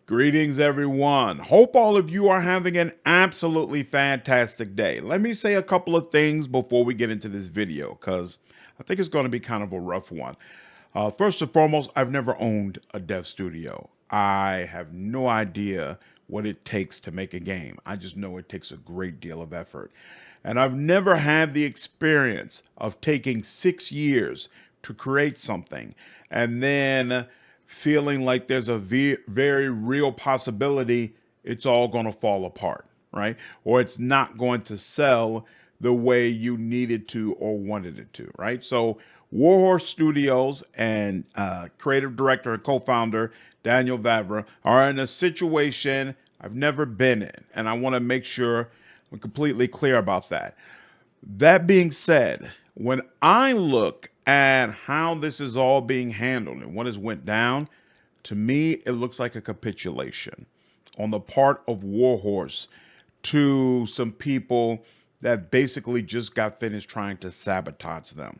Greetings, everyone. Hope all of you are having an absolutely fantastic day. Let me say a couple of things before we get into this video, because I think it's going to be kind of a rough one. First and foremost, I've never owned a dev studio. I have no idea what it takes to make a game. I just know it takes a great deal of effort. And I've never had the experience of taking 6 years to create something and then feeling like there's a very real possibility it's all going to fall apart, right? Or it's not going to sell the way you needed to or wanted it to, right? So Warhorse Studios and creative director and co-founder Daniel Vavra are in a situation I've never been in, and I want to make sure I'm completely clear about that. That being said, when I look at how this is all being handled and what has went down, to me, it looks like a capitulation on the part of Warhorse to some people that basically just got finished trying to sabotage them.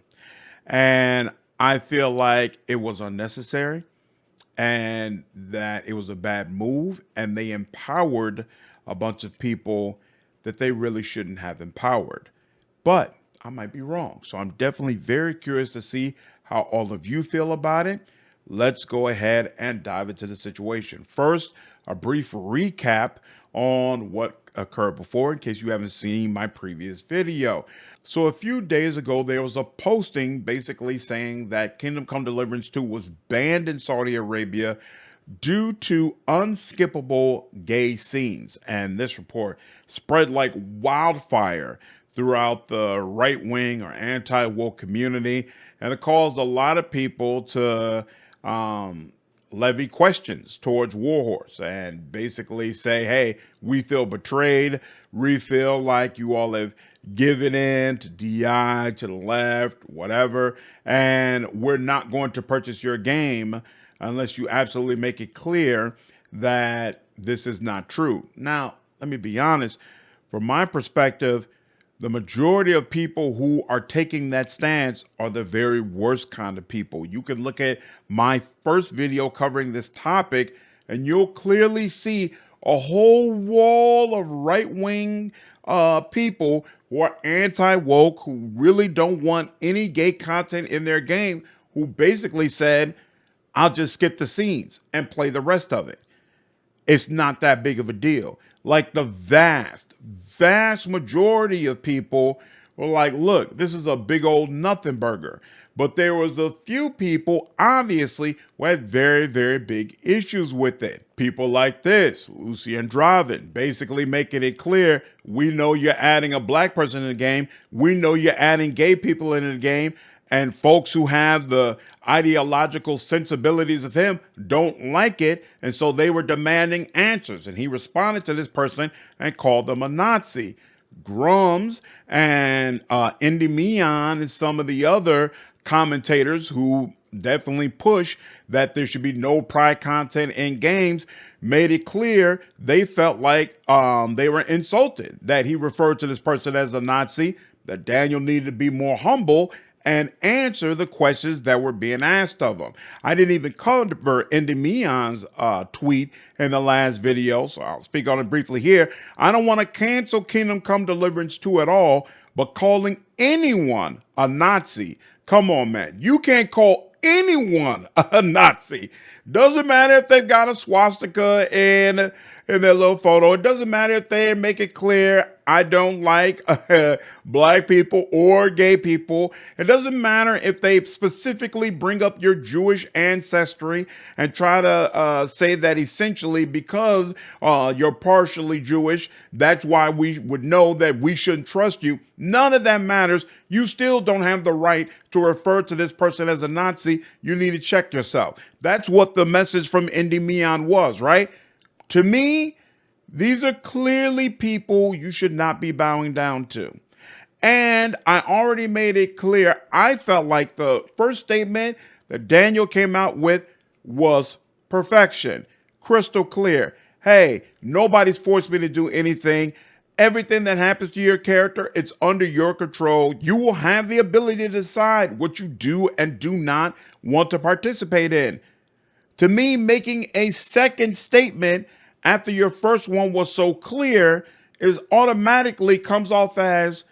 And I feel like it was unnecessary and that it was a bad move, and they empowered a bunch of people that they really shouldn't have empowered. But I might be wrong. So I'm definitely very curious to see how all of you feel about it. Let's go ahead and dive into the situation. First, a brief recap on what occurred before in case you haven't seen my previous video. So a few days ago, there was a posting basically saying that Kingdom Come Deliverance 2 was banned in Saudi Arabia due to unskippable gay scenes. And this report spread like wildfire throughout the right-wing or anti-woke community, and it caused a lot of people to levy questions towards Warhorse and basically say, hey, we feel betrayed. We feel like you all have given in to DI, to the left, whatever, and we're not going to purchase your game unless you absolutely make it clear that this is not true. Now, let me be honest. From my perspective, the majority of people who are taking that stance are the very worst kind of people. You can look at my first video covering this topic, and you'll clearly see a whole wall of right-wing people who are anti-woke, who really don't want any gay content in their game, who basically said, I'll just skip the scenes and play the rest of it. It's not that big of a deal. Like the vast majority of people were like, look, this is a big old nothing burger. But there was a few people, obviously, who had very big issues with it. People like this, Lucy and Draven, basically making it clear, we know you're adding a black person in the game. We know you're adding gay people in the game. And folks who have the ideological sensibilities of him don't like it. And so they were demanding answers. And he responded to this person and called them a Nazi. Grummz and Endymion and some of the other commentators who definitely push that there should be no pride content in games made it clear they felt like they were insulted, that he referred to this person as a Nazi, that Daniel needed to be more humble and answer the questions that were being asked of him. I didn't even cover Endymion's tweet in the last video, so I'll speak on it briefly here. I don't want to cancel Kingdom Come Deliverance 2 at all, but calling anyone a Nazi, come on, man. You can't call anyone a Nazi. Doesn't matter if they've got a swastika in their little photo. It doesn't matter if they make it clear, I don't like black people or gay people. It doesn't matter if they specifically bring up your Jewish ancestry and try to say that essentially because you're partially Jewish, that's why we would know that we shouldn't trust you. None of that matters. You still don't have the right to refer to this person as a Nazi. You need to check yourself. That's what the message from Endymion was, right? To me, these are clearly people you should not be bowing down to. And I already made it clear, I felt like the first statement that Daniel came out with was perfection, crystal clear. Hey, nobody's forced me to do anything. Everything that happens to your character, it's under your control. You will have the ability to decide what you do and do not want to participate in. To me, making a second statement after your first one was so clear is automatically comes off as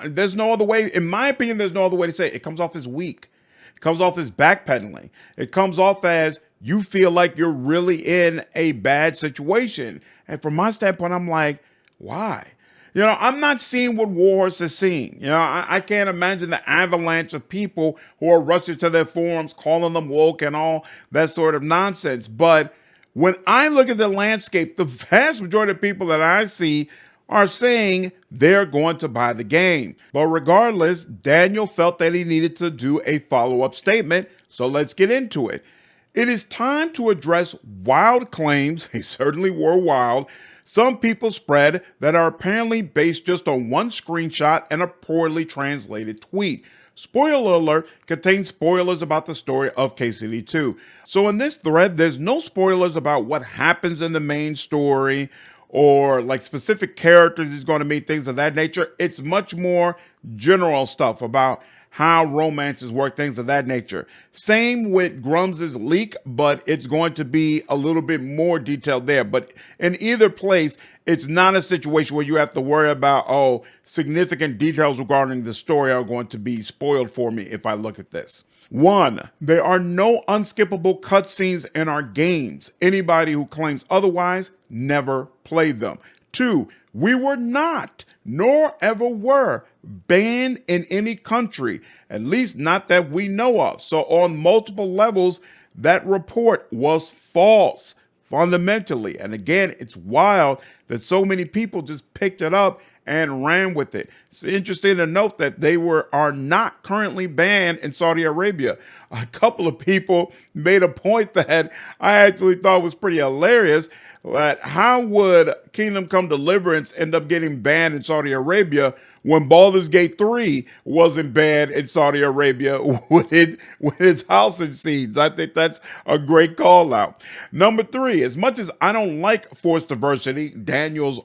there's no other way. In my opinion, there's no other way to say it. It comes off as weak. It comes off as backpedaling. It comes off as you feel like you're really in a bad situation. And from my standpoint, I'm like, why? I'm not seeing what Warhorse is seeing. I can't imagine the avalanche of people who are rushing to their forums, calling them woke and all that sort of nonsense. But when I look at the landscape, the vast majority of people that I see are saying they're going to buy the game. But regardless, Daniel felt that he needed to do a follow-up statement, so let's get into it. It is time to address wild claims, they certainly were wild, some people spread that are apparently based just on one screenshot and a poorly translated tweet. Spoiler alert, contains spoilers about the story of KCD2. So in this thread, there's no spoilers about what happens in the main story or like specific characters he's going to meet, things of that nature. It's much more general stuff about how romances work, things of that nature. Same with Grummz Leak, but it's going to be a little bit more detailed there. But in either place, it's not a situation where you have to worry about, significant details regarding the story are going to be spoiled for me if I look at this. 1, there are no unskippable cutscenes in our games. Anybody who claims otherwise never played them. 2, we were not, nor ever were, banned in any country, at least not that we know of. So on multiple levels, that report was false, fundamentally. And again, it's wild that so many people just picked it up and ran with it. It's interesting to note that they are not currently banned in Saudi Arabia. A couple of people made a point that I actually thought was pretty hilarious. That how would Kingdom Come Deliverance end up getting banned in Saudi Arabia when Baldur's Gate 3 wasn't banned in Saudi Arabia with its housing scenes? I think that's a great call out. Number 3, as much as I don't like forced diversity, Daniel's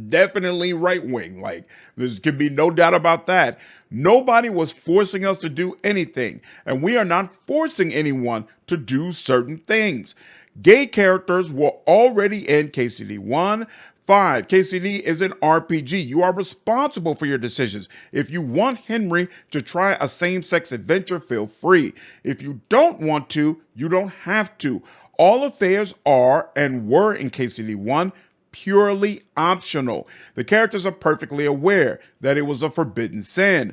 definitely right wing. Like, there could be no doubt about that. Nobody was forcing us to do anything, and we are not forcing anyone to do certain things. Gay characters were already in KCD 1. 5, KCD is an RPG. You are responsible for your decisions. If you want Henry to try a same-sex adventure, feel free. If you don't want to, you don't have to. All affairs are and were in KCD 1 purely optional. The characters are perfectly aware that it was a forbidden sin.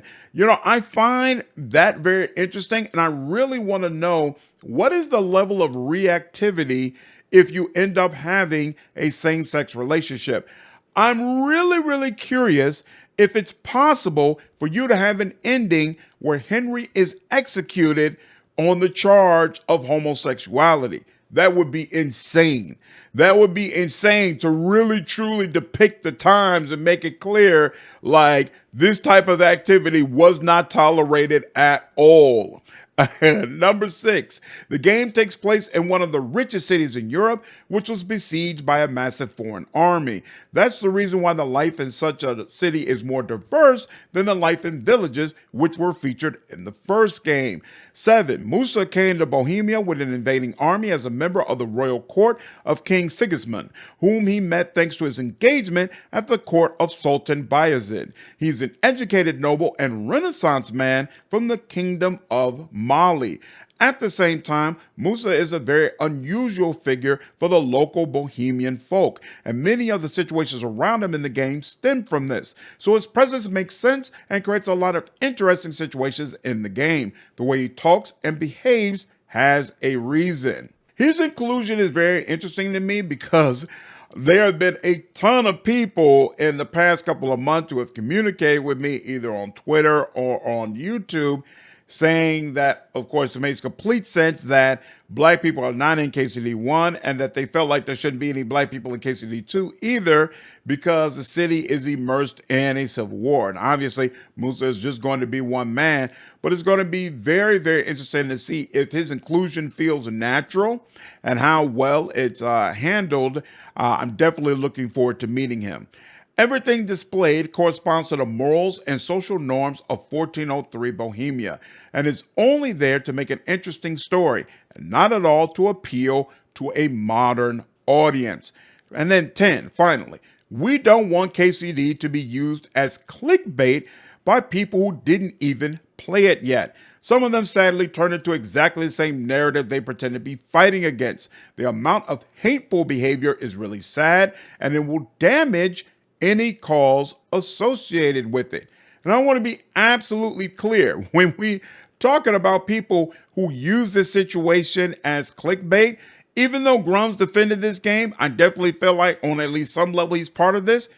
I find that very interesting, and I really want to know what is the level of reactivity if you end up having a same-sex relationship. I'm really, really curious if it's possible for you to have an ending where Henry is executed on the charge of homosexuality. That would be insane. That would be insane to really truly depict the times and make it clear like this type of activity was not tolerated at all. Number 6, the game takes place in one of the richest cities in Europe, which was besieged by a massive foreign army. That's the reason why the life in such a city is more diverse than the life in villages, which were featured in the first game. 7, Musa came to Bohemia with an invading army as a member of the royal court of King Sigismund, whom he met thanks to his engagement at the court of Sultan Bayezid. He's an educated noble and Renaissance man from the kingdom of Mali. At the same time, Musa is a very unusual figure for the local Bohemian folk, and many of the situations around him in the game stem from this. So his presence makes sense and creates a lot of interesting situations in the game. The way he talks and behaves has a reason. His inclusion is very interesting to me because there have been a ton of people in the past couple of months who have communicated with me either on Twitter or on YouTube saying that, of course, it makes complete sense that black people are not in KCD 1 and that they felt like there shouldn't be any black people in KCD 2 either because the city is immersed in a civil war. And obviously, Musa is just going to be one man, but it's going to be very, very interesting to see if his inclusion feels natural and how well it's handled. I'm definitely looking forward to meeting him. Everything displayed corresponds to the morals and social norms of 1403 Bohemia, and is only there to make an interesting story, and not at all to appeal to a modern audience. And then 10, finally, we don't want KCD to be used as clickbait by people who didn't even play it yet. Some of them sadly turn into exactly the same narrative they pretend to be fighting against. The amount of hateful behavior is really sad, and it will damage any cause associated with it. And I want to be absolutely clear, when we talking about people who use this situation as clickbait, even though Grummz defended this game, I definitely feel like on at least some level he's part of this.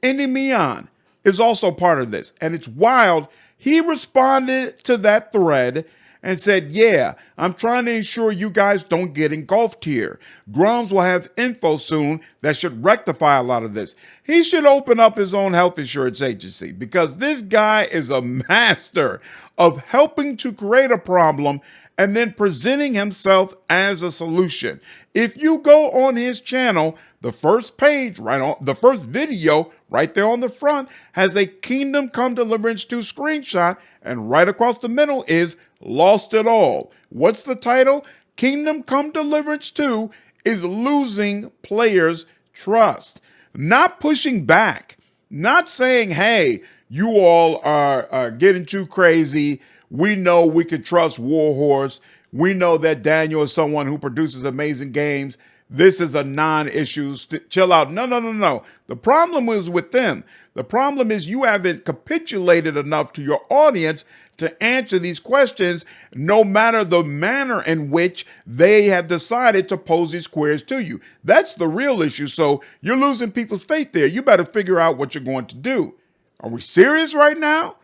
Endymion is also part of this, and it's wild. He responded to that thread and said, yeah, I'm trying to ensure you guys don't get engulfed here. Grummz will have info soon that should rectify a lot of this. He should open up his own health insurance agency, because this guy is a master of helping to create a problem and then presenting himself as a solution. If you go on his channel, the first page, right on the first video, right there on the front, has a Kingdom Come Deliverance 2 screenshot, and right across the middle is Lost It All. What's the title? Kingdom Come Deliverance 2 is losing players' trust. Not pushing back, not saying, hey, you all are getting too crazy. We know we can trust Warhorse. We know that Daniel is someone who produces amazing games. This is a non-issue. Chill out. No. The problem is with them. The problem is you haven't capitulated enough to your audience to answer these questions, no matter the manner in which they have decided to pose these queries to you. That's the real issue. So you're losing people's faith there. You better figure out what you're going to do. Are we serious right now?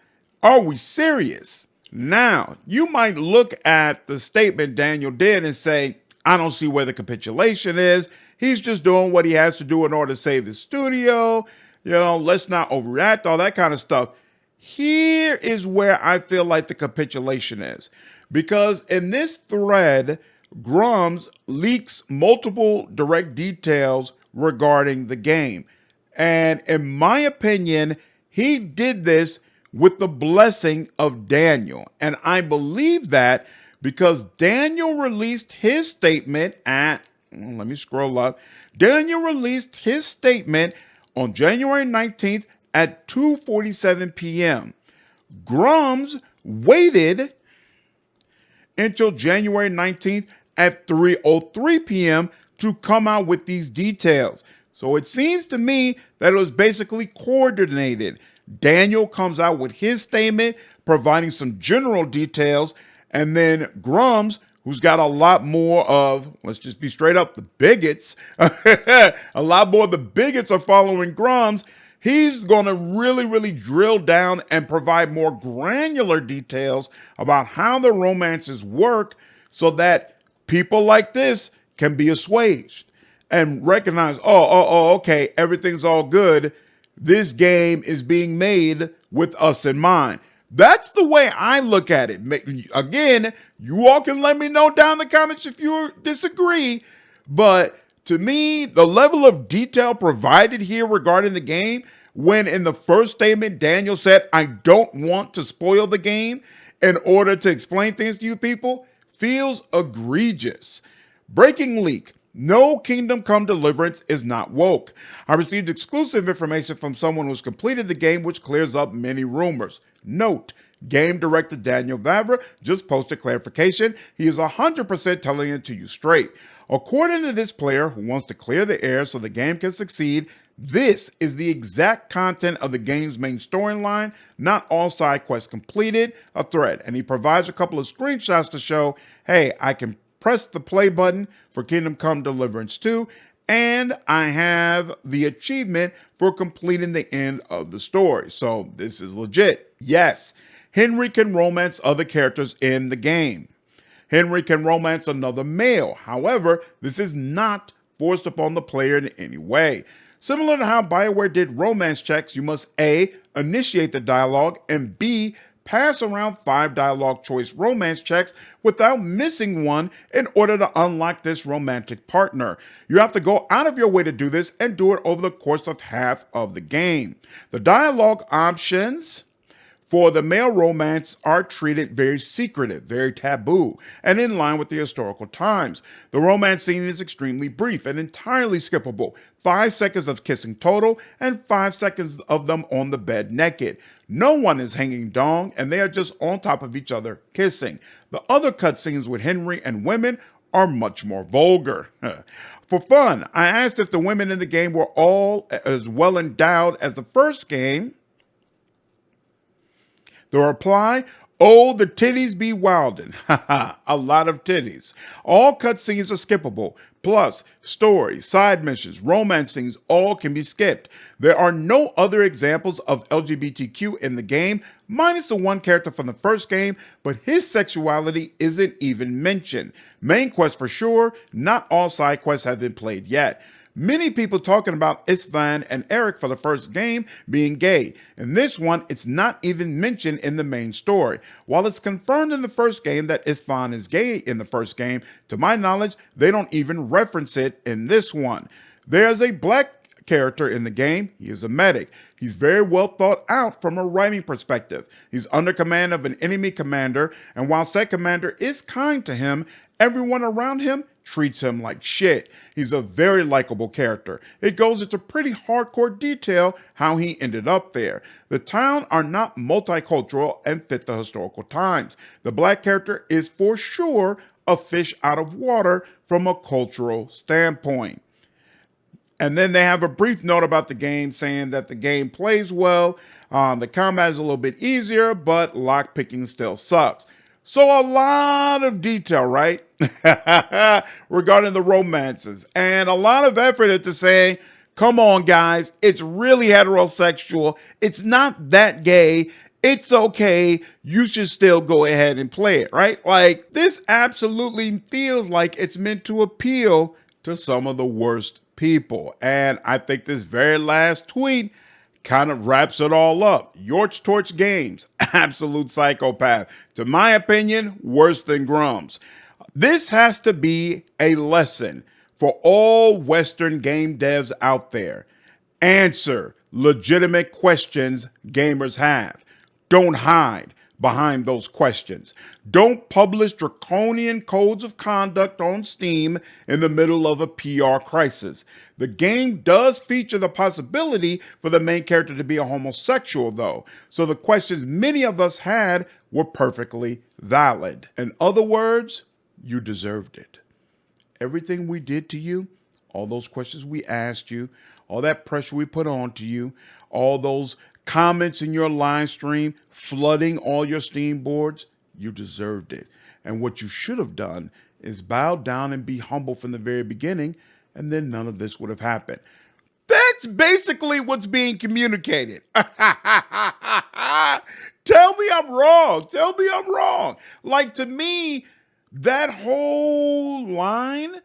Are we serious? Now, you might look at the statement Daniel did and say, I don't see where the capitulation is. He's just doing what he has to do in order to save the studio. You know, let's not overreact, all that kind of stuff. Here is where I feel like the capitulation is. Because in this thread, Grummz leaks multiple direct details regarding the game. And in my opinion, he did this with the blessing of Daniel. And I believe that because Daniel released his statement at, let me scroll up. Daniel released his statement on January 19th at 2:47 p.m. Grummz waited until January 19th at 3:03 p.m. to come out with these details. So it seems to me that it was basically coordinated. Daniel comes out with his statement, providing some general details, and then Grummz, who's got a lot more of, let's just be straight up, the bigots, a lot more of the bigots are following Grummz. He's going to really drill down and provide more granular details about how the romances work so that people like this can be assuaged and recognize, okay, everything's all good. This game is being made with us in mind. That's the way I look at it. Again, you all can let me know down in the comments if you disagree, but to me, the level of detail provided here regarding the game, when in the first statement, Daniel said, I don't want to spoil the game in order to explain things to you people, feels egregious. Breaking leak. No Kingdom Come Deliverance is not woke. I received exclusive information from someone who's completed the game, which clears up many rumors. Note, game director Daniel Vavra just posted clarification. He is 100% telling it to you straight. According to this player who wants to clear the air so the game can succeed, this is the exact content of the game's main storyline, not all side quests completed, a thread. And he provides a couple of screenshots to show, hey, I can press the play button for Kingdom Come Deliverance 2, and I have the achievement for completing the end of the story. So this is legit. Yes, Henry can romance other characters in the game. Henry can romance another male. However, this is not forced upon the player in any way. Similar to how BioWare did romance checks, you must A, initiate the dialogue, and B, pass around 5 dialogue choice romance checks without missing one in order to unlock this romantic partner. You have to go out of your way to do this and do it over the course of half of the game. The dialogue options for the male romance are treated very secretive, very taboo, and in line with the historical times. The romance scene is extremely brief and entirely skippable. 5 seconds of kissing total and 5 seconds of them on the bed naked. No one is hanging dong and they are just on top of each other kissing. The other cutscenes with Henry and women are much more vulgar. For fun, I asked if the women in the game were all as well endowed as the first game. The reply, oh, the titties be wildin'. A lot of titties. All cutscenes are skippable. Plus, story, side missions, romance scenes, all can be skipped. There are no other examples of LGBTQ in the game, minus the one character from the first game, but his sexuality isn't even mentioned. Main quest for sure, not all side quests have been played yet. Many people talking about Istvan and Eric for the first game being gay. In this one, it's not even mentioned in the main story. While it's confirmed in the first game that Istvan is gay in the first game, to my knowledge, they don't even reference it in this one. There's a black character in the game. He is a medic. He's very well thought out from a writing perspective. He's under command of an enemy commander, and while said commander is kind to him, everyone around him treats him like shit. He's a very likable character. It goes into pretty hardcore detail how he ended up there. The town are not multicultural and fit the historical times. The black character is for sure a fish out of water from a cultural standpoint. And then they have a brief note about the game saying that the game plays well, the combat is a little bit easier, but lockpicking still sucks. So a lot of detail, right? Regarding the romances and a lot of effort into saying, come on guys, it's really heterosexual. It's not that gay. It's okay. You should still go ahead and play it, right? Like this absolutely feels like it's meant to appeal to some of the worst people. And I think this very last tweet kind of wraps it all up. Yorch Torch Games, absolute psychopath. To my opinion, worse than Grummz. This has to be a lesson for all Western game devs out there. Answer legitimate questions gamers have. Don't hide behind those questions. Don't publish draconian codes of conduct on Steam in the middle of a PR crisis. The game does feature the possibility for the main character to be a homosexual though, so the questions many of us had were perfectly valid. In other words, you deserved it. Everything we did to you, all those questions we asked you, all that pressure we put onto you, all those comments in your live stream, flooding all your Steam boards, you deserved it. And what you should have done is bow down and be humble from the very beginning, and then none of this would have happened. That's basically what's being communicated. Tell me I'm wrong. Tell me I'm wrong. Like, to me, that whole line,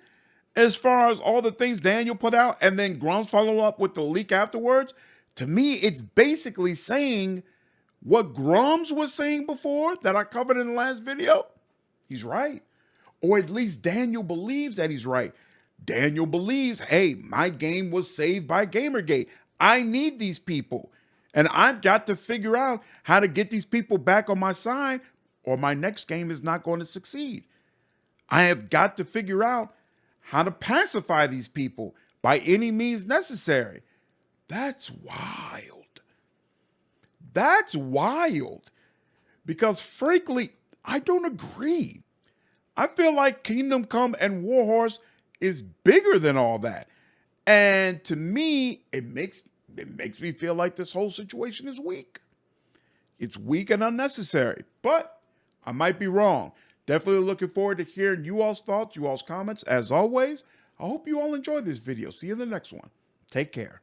as far as all the things Daniel put out and then Grummz followed up with the leak afterwards, to me, it's basically saying what Grummz was saying before that I covered in the last video. He's right. Or at least Daniel believes that he's right. Daniel believes, hey, my game was saved by Gamergate. I need these people. And I've got to figure out how to get these people back on my side or my next game is not going to succeed. I have got to figure out how to pacify these people by any means necessary. That's wild. That's wild. Because frankly, I don't agree. I feel like Kingdom Come and Warhorse is bigger than all that. And to me, it makes me feel like this whole situation is weak. It's weak and unnecessary, but I might be wrong. Definitely looking forward to hearing you all's thoughts, you all's comments. As always, I hope you all enjoyed this video. See you in the next one. Take care.